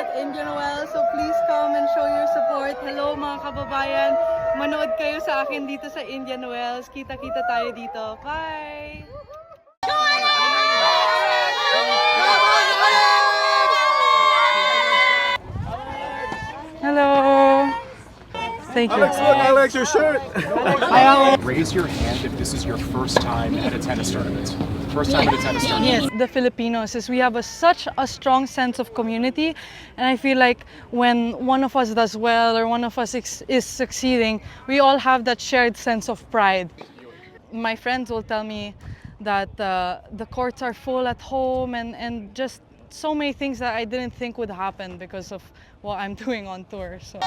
at Indian Wells. So please come and show your support. Hello mga kababayan. Manood kayo sa akin dito sa Indian Wells. Kita-kita tayo dito. Bye! Hello! Thank you. Alex, look, Alex, your shirt. Hi, Alex. Raise your hand if this is your first time at a tennis tournament. First time at a tennis tournament. Yes, the Filipinos is we have such a strong sense of community, and I feel like when one of us does well or one of us is succeeding, we all have that shared sense of pride. My friends will tell me that the courts are full at home and just so many things that I didn't think would happen because of what I'm doing on tour. So.